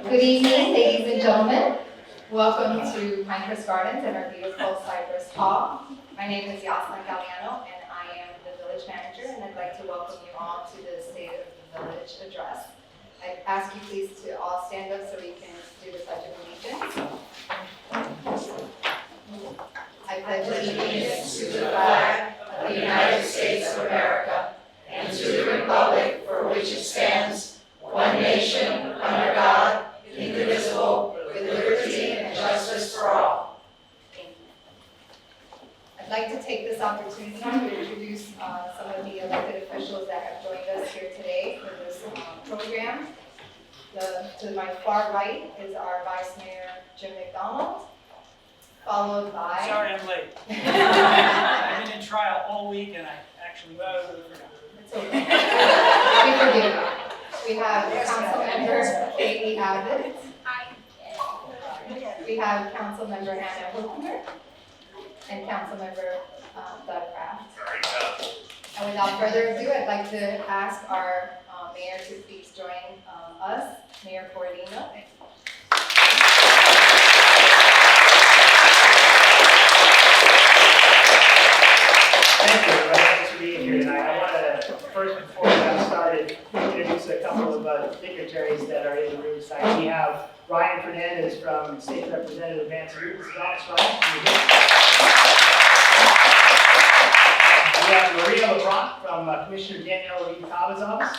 Good evening, ladies and gentlemen. Welcome to Pinecrest Gardens and our beautiful Cypress Hall. My name is Yasna Galliano, and I am the village manager, and I'd like to welcome you all to the State of the Village address. I'd ask you please to all stand up so we can do the Pledge of Allegiance. I pledge allegiance to the flag of the United States of America and to the republic for which it stands, one nation, under God, indivisible, with liberty and justice for all. Thank you. I'd like to take this opportunity to introduce some of the elected officials that have joined us here today for this program. To my far right is our Vice Mayor, Jim McDonald, followed by... Sorry I'm late. I've been in trial all week and I actually forgot. It's okay. We forgive you. We have Councilmember Katie Abbott. We have Councilmember Hannah Hookner and Councilmember Doug Kraft. And without further ado, I'd like to ask our mayor to please join us, Mayor Corradino. Thank you, everybody. Thanks for being here tonight. I want to, first, before we got started, introduce a couple of dignitaries that are in the room tonight. We have Ryan Fernandez from State Representative Vance Ruth's office. Ryan, we have Maria LeBron from Commissioner Danielle Reed-Cava's office.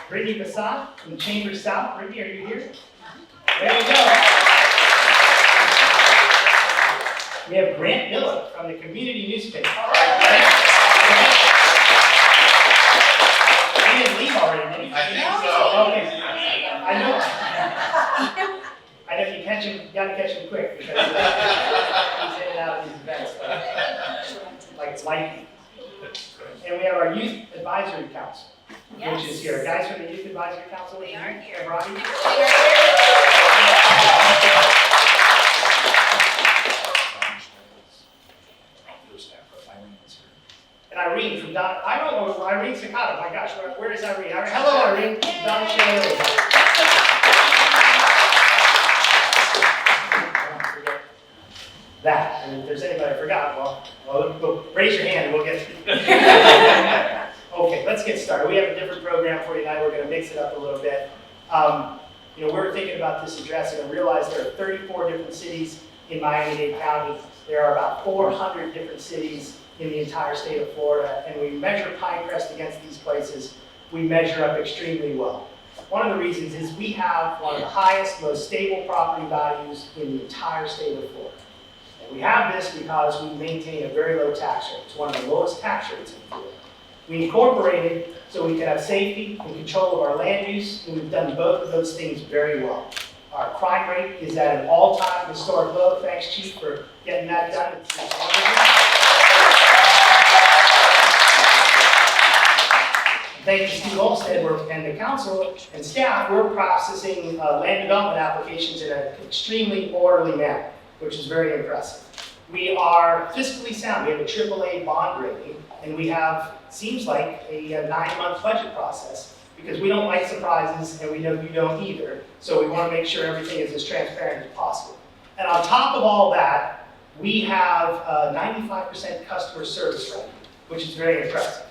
Brittany Bassat from Chambers South. Brittany, are you here? There you go. We have Grant Miller from the community newspaper. All right. He didn't leave already, did he? I think so. Okay. I know you catch him, you gotta catch him quick because he's in and out of these events. Like lightning. And we have our Youth Advisory Council, which is here. Guys from the Youth Advisory Council, They are here. Robbie? And Irene from Don, I don't know, Irene Sakata, my gosh, where is Irene? Hello, Irene. Don Shea. That, and if there's anybody I forgot, well, raise your hand and we'll get Okay, let's get started. We have a different program for you tonight. We're going to mix it up a little bit. We're thinking about this address and I realize there are 34 different cities in Miami-Dade County. There are about 400 different cities in the entire state of Florida, and we measure Pinecrest against these places. We measure up extremely well. One of the reasons is we have one of the highest, most stable property values in the entire state of Florida. And we have this because we maintain a very low tax rate. It's one of the lowest tax rates in Florida. We incorporated so we can have safety and control of our land use, and we've done both of those things very well. Our crime rate is at an all-time historic low. Thanks, Chief, for getting that done. It's wonderful. Thank you, Steve Olmstead and the council and staff. We're processing land development applications in an extremely orderly manner, which is very impressive. We are fiscally sound. We have a AAA bond rating, and we have, seems like, a 9-month budget process because we don't like surprises, and we know you don't either. So we want to make sure everything is as transparent as possible. And on top of all that, we have 95% customer service rating, which is very impressive.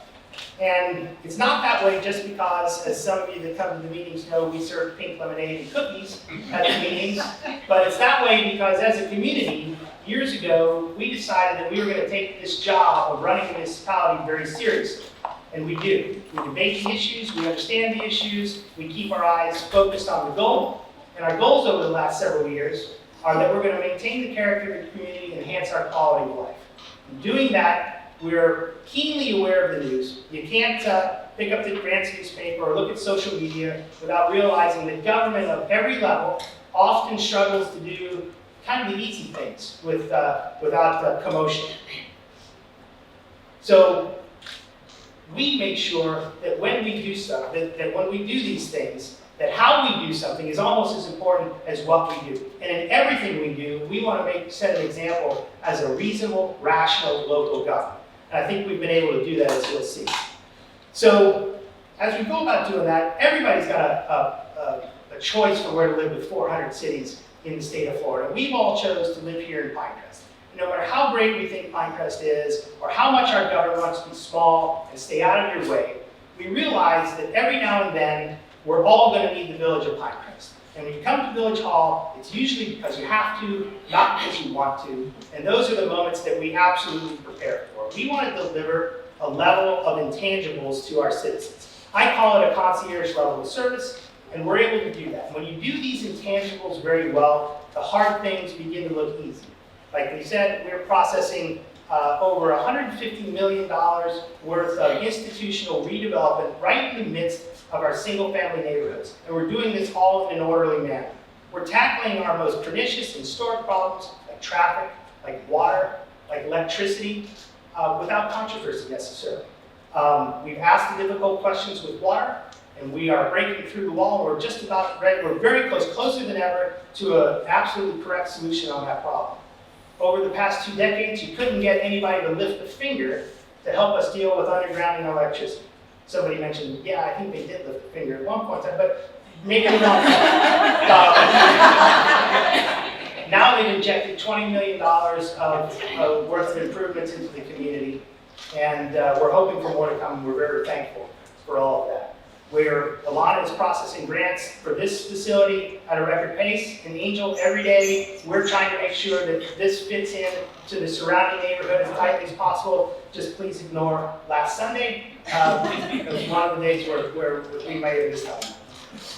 And it's not that way just because, as some of you that come to the meetings know, we serve pink lemonade and cookies at the meetings. But it's that way because as a community, years ago, we decided that we were going to take this job of running a municipality very seriously. And we do. We debate the issues, we understand the issues, we keep our eyes focused on the goal. And our goals over the last several years are that we're going to maintain the character of the community and enhance our quality of life. In doing that, we're keenly aware of the news. You can't pick up the Grant's newspaper or look at social media without realizing that government of every level often struggles to do kind of the easy things without commotion. So we make sure that when we do stuff, that when we do these things, that how we do something is almost as important as what we do. And in everything we do, we want to set an example as a reasonable, rational local government. And I think we've been able to do that, as you'll see. So as we go about doing that, everybody's got a choice for where to live with 400 cities in the state of Florida. We've all chose to live here in Pinecrest. No matter how great we think Pinecrest is, or how much our government wants to be small and stay out of your way, we realize that every now and then, we're all going to need the village of Pinecrest. And when you come to Village Hall, it's usually because you have to, not because you want to. And those are the moments that we absolutely prepare for. We want to deliver a level of intangibles to our citizens. I call it a concierge level of service, and we're able to do that. When you do these intangibles very well, the hard things begin to look easy. Like we said, we're processing over $150 million worth of institutional redevelopment right in the midst of our single-family neighborhoods. And we're doing this all in an orderly manner. We're tackling our most pernicious and historic problems, like traffic, like water, like electricity, without controversy necessarily. We've asked the difficult questions with water, and we are breaking through the wall. We're just about ready. We're very close, closer than ever, to an absolutely correct solution on that problem. Over the past 2 decades, you couldn't get anybody to lift a finger to help us deal with undergrounding electricity. Somebody mentioned, yeah, I think they did lift a finger at one point in time, but maybe not. Now they've injected $20 million of worth of improvements into the community, and we're hoping for more to come. We're very thankful for all of that. Where Alana is processing grants for this facility at a record pace, and Angel, every day, we're trying to make sure that this fits in to the surrounding neighborhood as tightly as possible. Just please ignore last Sunday. It was one of the days where we might have missed out.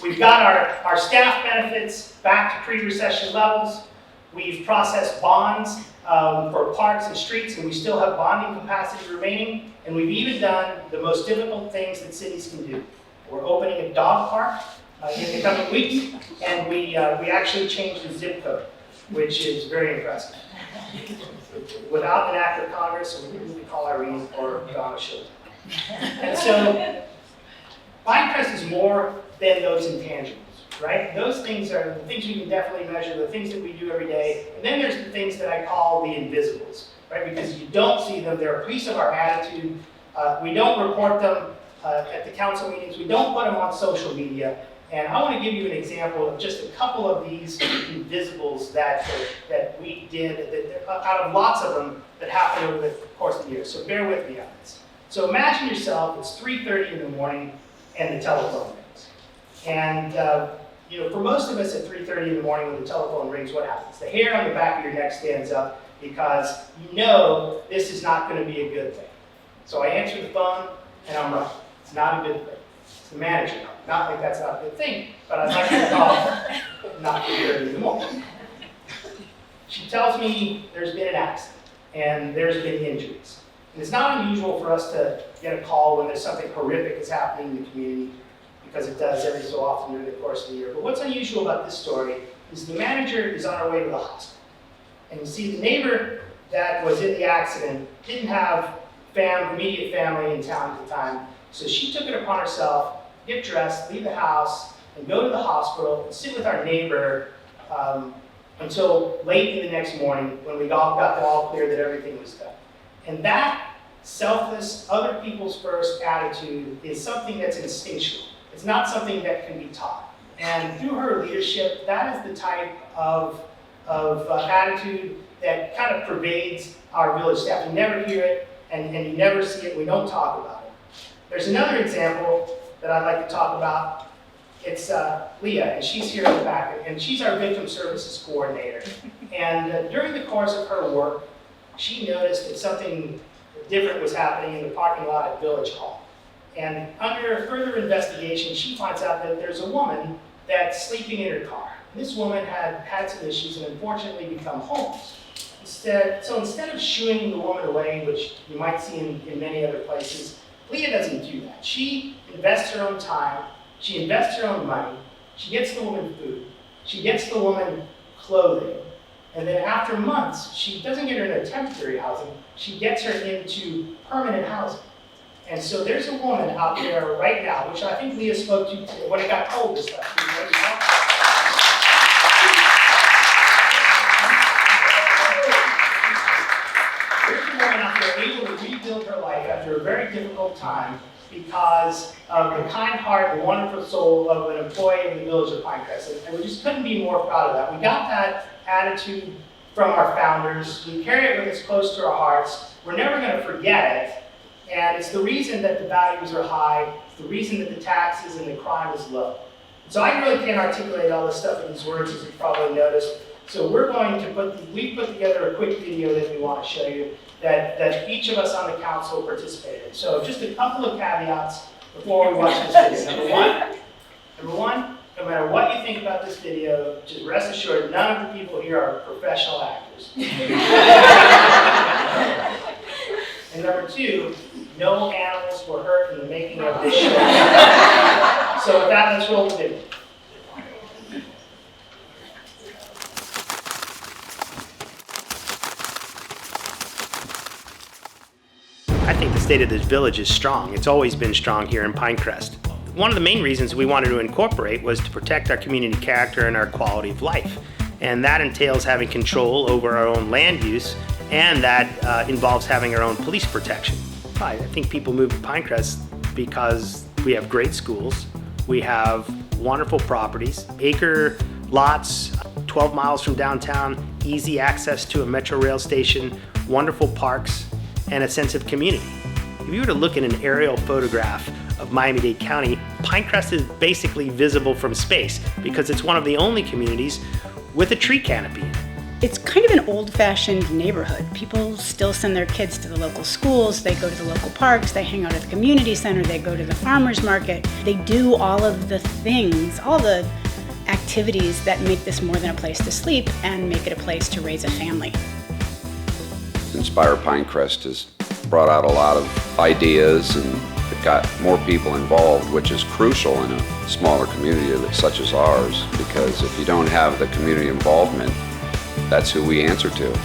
We've got our staff benefits back to pre-recession levels. We've processed bonds for parks and streets, and we still have bonding capacity remaining. And we've even done the most difficult things that cities can do. We're opening a dog park in the coming weeks, and we actually changed the zip code, which is very impressive. Without an act of Congress, we didn't call Irene or Donna Schultz. And so, Pinecrest is more than those intangibles, right? Those things are the things we can definitely measure, the things that we do every day. And then there's the things that I call the invisibles, right? Because you don't see them, they're a piece of our attitude. We don't report them at the council meetings. We don't put them on social media. And I want to give you an example of just a couple of these invisibles that we did, out of lots of them that happened over the course of the year. So bear with me on this. So imagine yourself, it's 3:30 in the morning and the telephone rings. And for most of us at 3:30 in the morning when the telephone rings, what happens? The hair on the back of your neck stands up because you know this is not going to be a good thing. So I answer the phone and I'm right. It's not a good thing. It's the manager. Not like that's not a good thing, but I'm not going to call not 3:30 in the morning. She tells me there's been an accident and there's been injuries. And it's not unusual for us to get a call when there's something horrific that's happening in the community, because it does every so often during the course of the year. But what's unusual about this story is the manager is on her way to the hospital. And you see the neighbor that was in the accident didn't have immediate family in town at the time. So she took it upon herself, get dressed, leave the house, and go to the hospital and sit with our neighbor until late in the next morning when we got the all clear that everything was done. And that selfless, other people's first attitude is something that's instinctual. It's not something that can be taught. And through her leadership, that is the type of attitude that kind of pervades our village staff. You never hear it, and you never see it. We don't talk about it. There's another example that I'd like to talk about. It's Leah, and she's here in the back, and she's our victim services coordinator. And during the course of her work, she noticed that something different was happening in the parking lot at Village Hall. And under further investigation, she finds out that there's a woman that's sleeping in her car. This woman had some issues and unfortunately become homeless. So instead of shooing the woman away, which you might see in many other places, Leah doesn't do that. She invests her own time, she invests her own money, she gets the woman food, she gets the woman clothing, and then after months, she doesn't get her into temporary housing, she gets her into permanent housing. And so there's a woman out there right now, which I think Leah spoke to when it got cold this last week. There's a woman out there able to rebuild rebuild her life after a very difficult time because of the kind heart and wonderful soul of an employee of the Village of Pinecrest. And we just couldn't be more proud of that. We got that attitude from our founders. We carry it with us close to our hearts. We're never going to forget it. And it's the reason that the values are high. It's the reason that the taxes and the crime is low. So I really can't articulate all this stuff in these words, as you've probably noticed. So we're going to we put together a quick video that we want to show you that each of us on the council participated in. So just a couple of caveats before we watch this video. Number one, no matter what you think about this video, just rest assured none of the people here are professional actors. And number two, no animals were hurt in the making of this show. So with that, let's roll the video. I think the state of this village is strong. It's always been strong here in Pinecrest. One of the main reasons we wanted to incorporate was to protect our community character and our quality of life. And that entails having control over our own land use, and that involves having our own police protection. I think people move to Pinecrest because we have great schools, we have wonderful properties, acre lots, 12 miles from downtown, easy access to a metro rail station, wonderful parks, and a sense of community. If you were to look at an aerial photograph of Miami-Dade County, Pinecrest is basically visible from space because it's one of the only communities with a tree canopy. It's kind of an old-fashioned neighborhood. People still send their kids to the local schools, they go to the local parks, they hang out at the community center, they go to the farmer's market. They do all of the things, all the activities that make this more than a place to sleep and make it a place to raise a family. Inspire Pinecrest has brought out a lot of ideas and it got more people involved, which is crucial in a smaller community such as ours, because if you don't have the community involvement, that's who we answer to.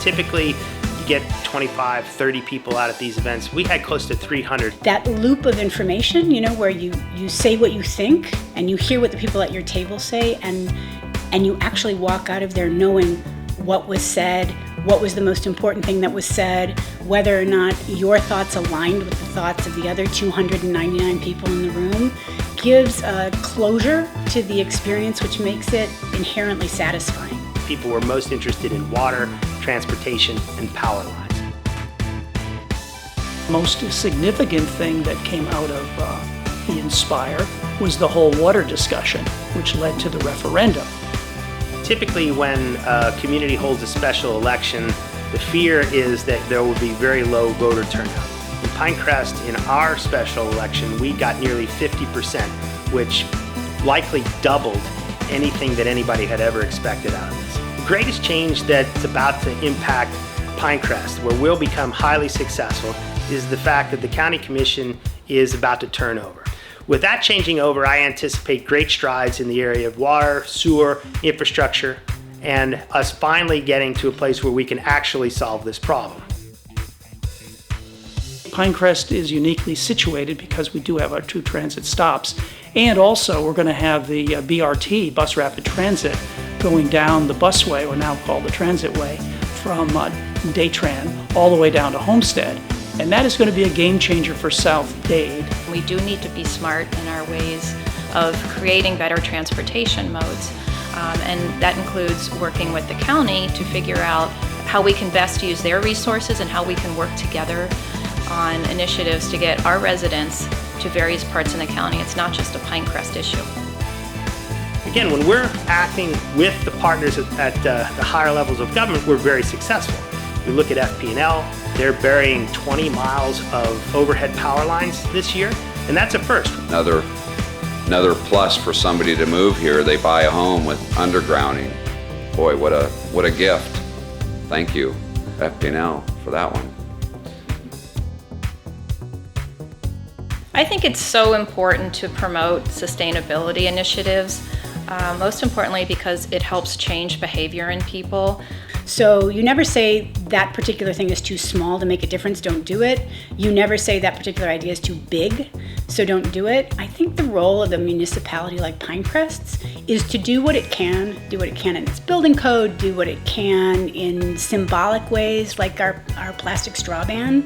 Typically, you get 25, 30 people out at these events. We had close to 300. That loop of information, you know, where you say what you think and you hear what the people at your table say, and you actually walk out of there knowing what was said, what was the most important thing that was said, whether or not your thoughts aligned with the thoughts of the other 299 people in the room, gives a closure to the experience, which makes it inherently satisfying. People were most interested in water, transportation, and power lines. Most significant thing that came out of the Inspire was the whole water discussion, which led to the referendum. Typically when a community holds a special election, the fear is that there will be very low voter turnout. In Pinecrest, in our special election, we got nearly 50%, which likely doubled anything that anybody had ever expected out of this. The greatest change that's about to impact Pinecrest, where we'll become highly successful, is the fact that the County Commission is about to turn over. With that changing over, I anticipate great strides in the area of water, sewer, infrastructure, and us finally getting to a place where we can actually solve this problem. Pinecrest is uniquely situated because we do have our 2 transit stops, and also we're going to have the BRT, Bus Rapid Transit, going down the busway, or now called the Transitway, from Daytran all the way down to Homestead. And that is going to be a game changer for South Dade. We do need to be smart in our ways of creating better transportation modes. And that includes working with the county to figure out how we can best use their resources and how we can work together on initiatives to get our residents to various parts in the county. It's not just a Pinecrest issue. Again, when we're acting with the partners at the higher levels of government, we're very successful. We look at FP&L, they're burying 20 miles of overhead power lines this year, and that's a first. Another plus for somebody to move here, they buy a home with undergrounding. Boy, what a gift. Thank you, FP&L, for that one. I think it's so important to promote sustainability initiatives, most importantly because it helps change behavior in people. So you never say that particular thing is too small to make a difference, don't do it. You never say that particular idea is too big, so don't do it. I think the role of a municipality like Pinecrest's is to do what it can in its building code, do what it can in symbolic ways like our plastic straw ban.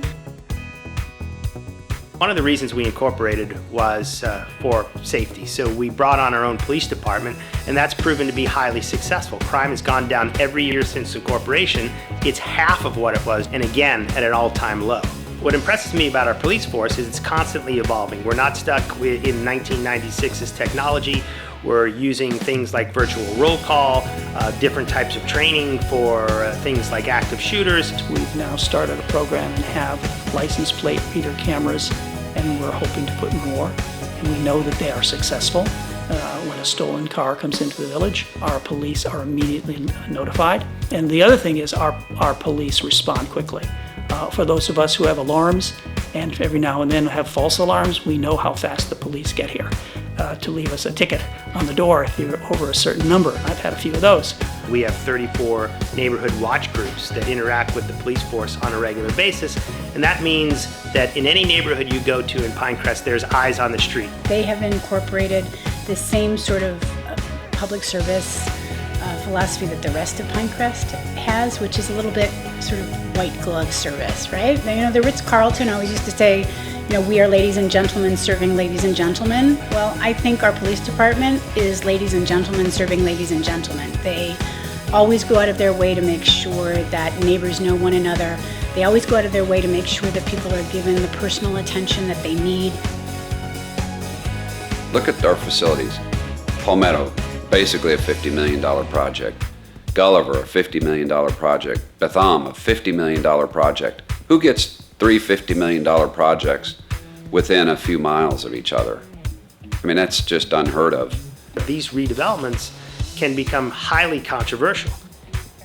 One of the reasons we incorporated was for safety. So we brought on our own police department, and that's proven to be highly successful. Crime has gone down every year since incorporation. It's half of what it was, and again, at an all-time low. What impresses me about our police force is it's constantly evolving. We're not stuck in 1996's technology. We're using things like virtual roll call, different types of training for things like active shooters. We've now started a program and have license plate reader cameras, and we're hoping to put more. And we know that they are successful. When a stolen car comes into the village, our police are immediately notified. And the other thing is our police respond quickly. For those of us who have alarms and every now and then have false alarms, we know how fast the police get here to leave us a ticket on the door if you're over a certain number. I've had a few of those. We have 34 neighborhood watch groups that interact with the police force on a regular basis, and that means that in any neighborhood you go to in Pinecrest, there's eyes on the street. They have incorporated the same sort of public service philosophy that the rest of Pinecrest has, which is a little bit sort of white glove service, right? You know, the Ritz-Carlton always used to say, you know, we are ladies and gentlemen serving ladies and gentlemen. Well, I think our police department is ladies and gentlemen serving ladies and gentlemen. They always go out of their way to make sure that neighbors know one another. They always go out of their way to make sure that people are given the personal attention that they need. Look at our facilities. Palmetto, basically a $50 million project. Gulliver, a $50 million project. Betham, a $50 million project. Who gets three $50 million projects within a few miles of each other? I mean, that's just unheard of. These redevelopments can become highly controversial.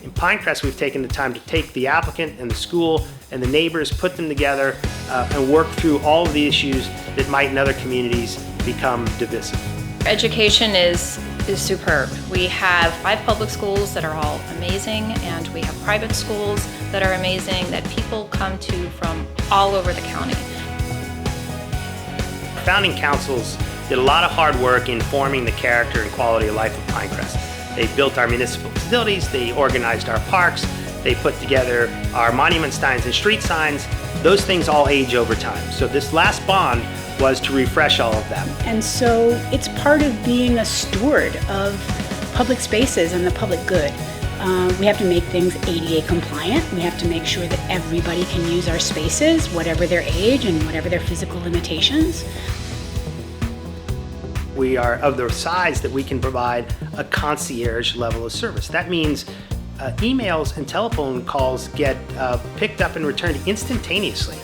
In Pinecrest, we've taken the time to take the applicant and the school and the neighbors, put them together, and work through all of the issues that might in other communities become divisive. Education is superb. We have 5 public schools that are all amazing, and we have private schools that are amazing that people come to from all over the county. Founding councils did a lot of hard work in forming the character and quality of life of Pinecrest. They built our municipal facilities, they organized our parks, they put together our monument signs and street signs. Those things all age over time. So this last bond was to refresh all of them. And so it's part of being a steward of public spaces and the public good. We have to make things ADA compliant. We have to make sure that everybody can use our spaces, whatever their age and whatever their physical limitations. We are of the size that we can provide a concierge level of service. That means emails and telephone calls get picked up and returned instantaneously.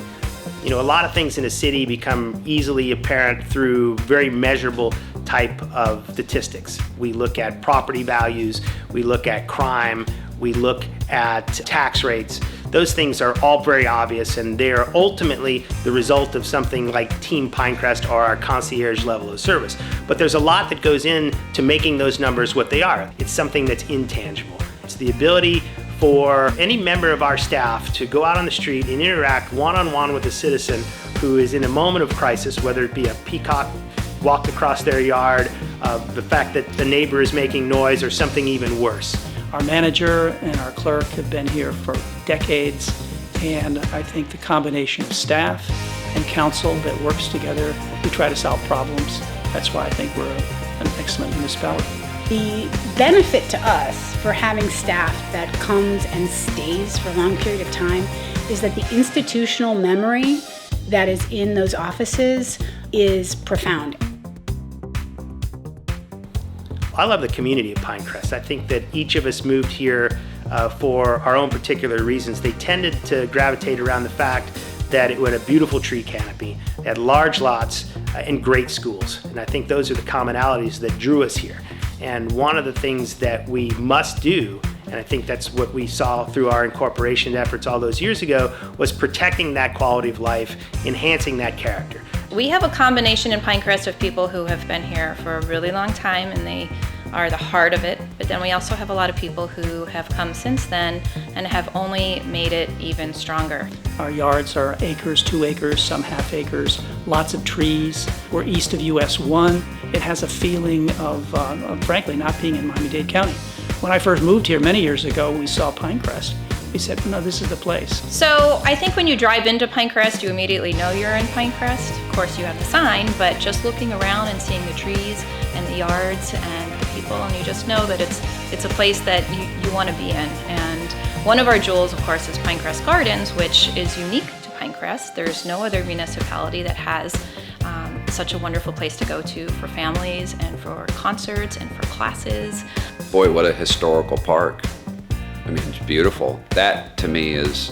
You know, a lot of things in a city become easily apparent through very measurable type of statistics. We look at property values, we look at crime, we look at tax rates. Those things are all very obvious, and they are ultimately the result of something like Team Pinecrest or our concierge level of service. But there's a lot that goes into making those numbers what they are. It's something that's intangible. It's the ability for any member of our staff to go out on the street and interact one-on-one with a citizen who is in a moment of crisis, whether it be a peacock walked across their yard, the fact that the neighbor is making noise, or something even worse. Our manager and our clerk have been here for decades, and I think the combination of staff and council that works together, we try to solve problems. That's why I think we're an excellent municipality. The benefit to us for having staff that comes and stays for a long period of time is that the institutional memory that is in those offices is profound. I love the community of Pinecrest. I think that each of us moved here for our own particular reasons. They tended to gravitate around the fact that it had a beautiful tree canopy, it had large lots, and great schools. And I think those are the commonalities that drew us here. And one of the things that we must do, and I think that's what we saw through our incorporation efforts all those years ago, was protecting that quality of life, enhancing that character. We have a combination in Pinecrest of people who have been here for a really long time, and they are the heart of it. But then we also have a lot of people who have come since then and have only made it even stronger. Our yards are acres, 2 acres, some half acres, lots of trees. We're east of US 1. It has a feeling of frankly, not being in Miami-Dade County. When I first moved here many years ago, we saw Pinecrest, we said, no, this is the place. So I think when you drive into Pinecrest, you immediately know you're in Pinecrest. Of course, you have the sign, but just looking around and seeing the trees and the yards and the people, and you just know that it's a place that you want to be in. And one of our jewels, of course, is Pinecrest Gardens, which is unique to Pinecrest. There's no other municipality that has such a wonderful place to go to for families and for concerts and for classes. Boy, what a historical park. I mean, it's beautiful. That to me is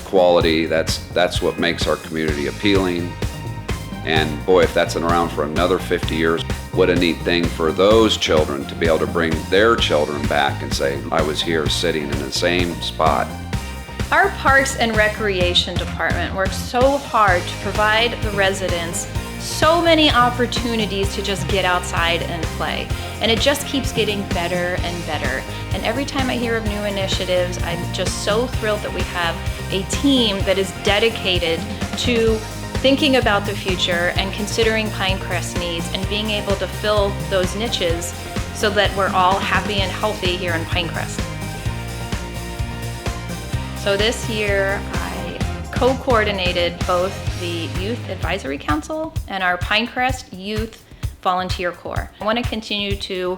quality. That's what makes our community appealing. And boy, if that's been around for another 50 years, what a neat thing for those children to be able to bring their children back and say, I was here sitting in the same spot. Our Parks and Recreation Department works so hard to provide the residents so many opportunities to just get outside and play. And it just keeps getting better and better. And every time I hear of new initiatives, I'm just so thrilled that we have a team that is dedicated to thinking about the future and considering Pinecrest needs and being able to fill those niches so that we're all happy and healthy here in Pinecrest. So this year, I co-coordinated both the Youth Advisory Council and our Pinecrest Youth Volunteer Corps. I want to continue to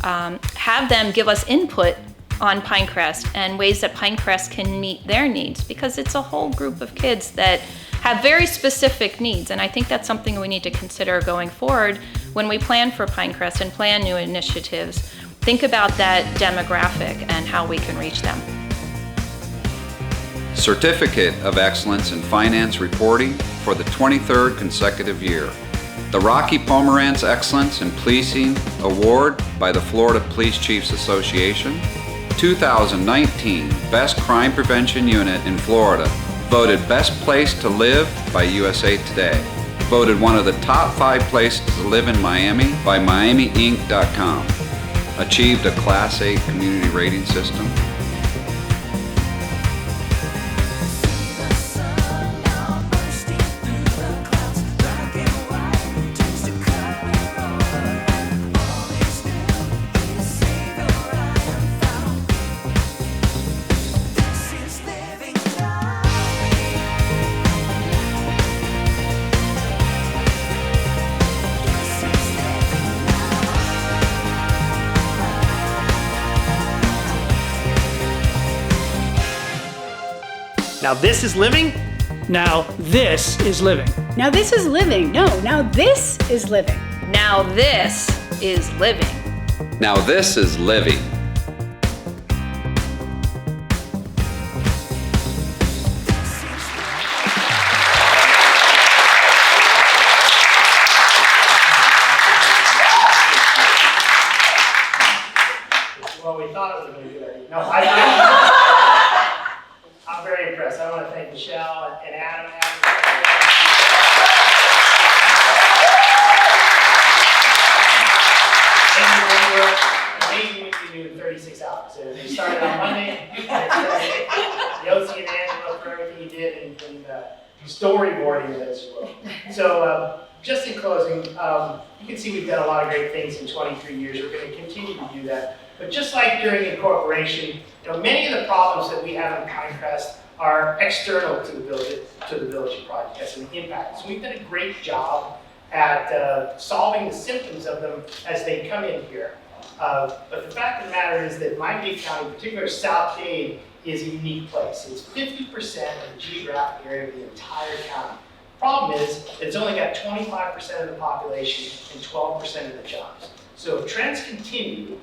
have them give us input on Pinecrest and ways that Pinecrest can meet their needs, because it's a whole group of kids that have very specific needs, and I think that's something we need to consider going forward when we plan for Pinecrest and plan new initiatives. Think about that demographic and how we can reach them. Certificate of Excellence in Finance Reporting for the 23rd consecutive year. The Rocky Pomerantz Excellence in Policing Award by the Florida Police Chiefs Association. 2019 Best Crime Prevention Unit in Florida. Voted Best Place to Live by USA Today. Voted one of the top 5 places to live in Miami by MiamiInc.com. Achieved a Class A community rating system. Now this is living? Now, this is living. Now this is living. No, now this is living. Now this is living. Now this is living. Well, we thought it was going to be good. No, I'm very impressed. I want to thank Michelle and Adam. Amazing what you do in 36 hours. So you started on Monday, Yossi and Angela for everything you did, and storyboarding it as well. So just in closing, you can see we've done a lot of great things in 23 years. We're going to continue to do that. But just like during incorporation, many of the problems that we have in Pinecrest are external to the village project and the impact. So we've done a great job at solving the symptoms of them as they come in here. But the fact of the matter is that Miami-Dade County, in particular South Dade, is a unique place. It's 50% of the geographic area of the entire county. Problem is, it's only got 25% of the population and 12% of the jobs. So if trends continue,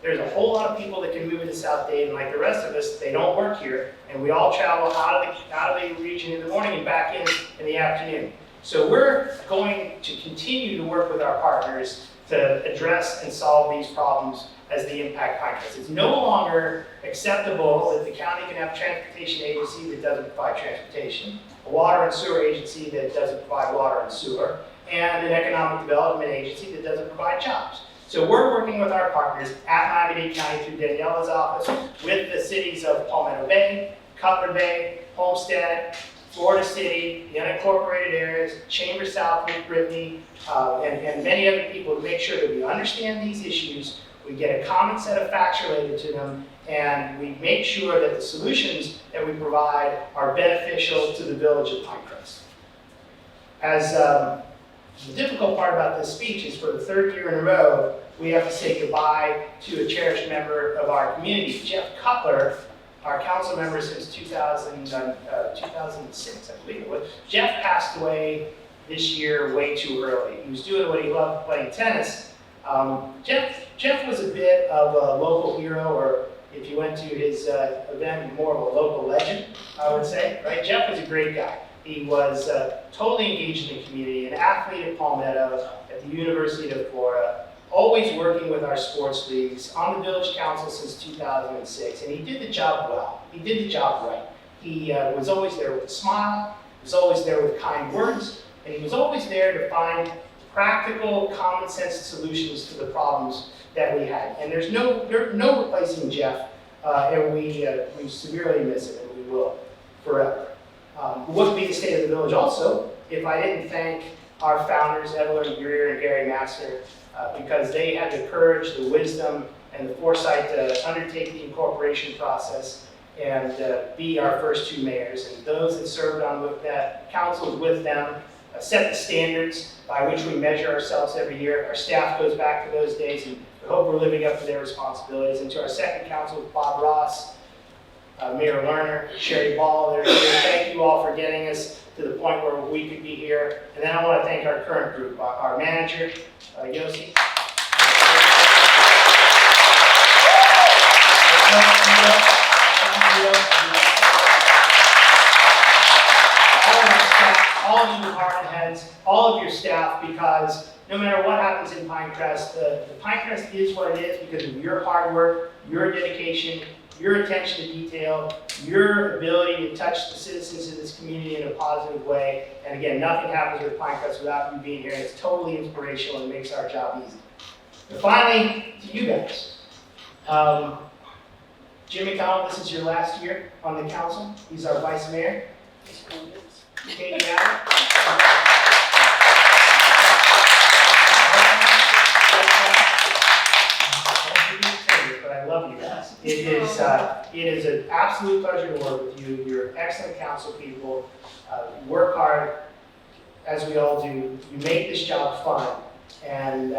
there's a whole lot of people that can move into South Dade, and like the rest of us, they don't work here, and we all travel out of the region in the morning and back in the afternoon. So we're going to continue to work with our partners to address and solve these problems as they impact Pinecrest. It's no longer acceptable that the county can have a transportation agency that doesn't provide transportation, a water and sewer agency that doesn't provide water and sewer, and an economic development agency that doesn't provide jobs. So we're working with our partners at Miami-Dade County through Daniela's office with the cities of Palmetto Bay, Cutler Bay, Homestead, Florida City, the unincorporated areas, Chambers South with Brittany, and many other people to make sure that we understand these issues, we get a common set of facts related to them, and we make sure that the solutions that we provide are beneficial to the village of Pinecrest. As the difficult part about this speech is, for the third year in a row, we have to say goodbye to a cherished member of our community. Jeff Cutler, our council member since 2006, I believe it was. Jeff passed away this year way too early. He was doing what he loved, playing tennis. Jeff was a bit of a local hero, or if you went to his event, more of a local legend, I would say, right? Jeff was a great guy. He was totally engaged in the community, an athlete at Palmetto, at the University of Florida, always working with our sports leagues, on the village council since 2006, and he did the job well. He did the job right. He was always there with a smile, he was always there with kind words, and he was always there to find practical, common sense solutions to the problems that we had. And there's no replacing Jeff, and we severely miss him, and we will forever. It wouldn't be the state of the village also if I didn't thank our founders, Evelyn Greer and Gary Master, because they had the courage, the wisdom, and the foresight to undertake the incorporation process and be our first two mayors. And those that served on with that councils with them set the standards by which we measure ourselves every year. Our staff goes back to those days, and we hope we're living up to their responsibilities. And to our second council, Bob Ross, Mayor Lerner, Sherry Ball, they're here. Thank you all for getting us to the point where we could be here. And then I want to thank our current group, our manager, Yossi. All of you department heads, all of your staff, because no matter what happens in Pinecrest, the Pinecrest is what it is because of your hard work, your dedication, your attention to detail, your ability to touch the citizens of this community in a positive way. And again, nothing happens with Pinecrest without you being here. It's totally inspirational and makes our job easy. And finally, to you guys. Jim McDonald, this is your last year on the council. He's our vice mayor. Katie Allen. But I love you guys. It is an absolute pleasure to work with you. You're excellent council people. Work hard, as we all do. You make this job fun. And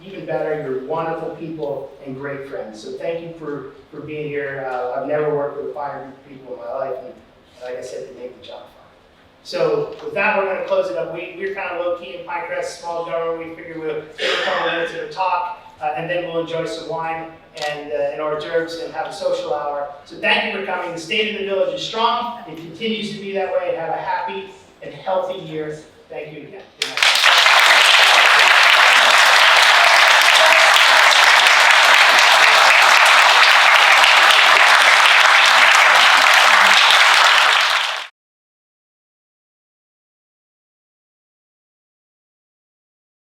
even better, you're wonderful people and great friends. So thank you for being here. I've never worked with a finer group of people in my life. And like I said, they make the job fun. So with that, we're going to close it up. We're kind of low-key in Pinecrest, small government. We figure we'll take a couple minutes of a talk, and then we'll enjoy some wine and hors d'oeuvres and have a social hour. So thank you for coming. The state of the village is strong. It continues to be that way. Have a happy and healthy year. Thank you again. Good night.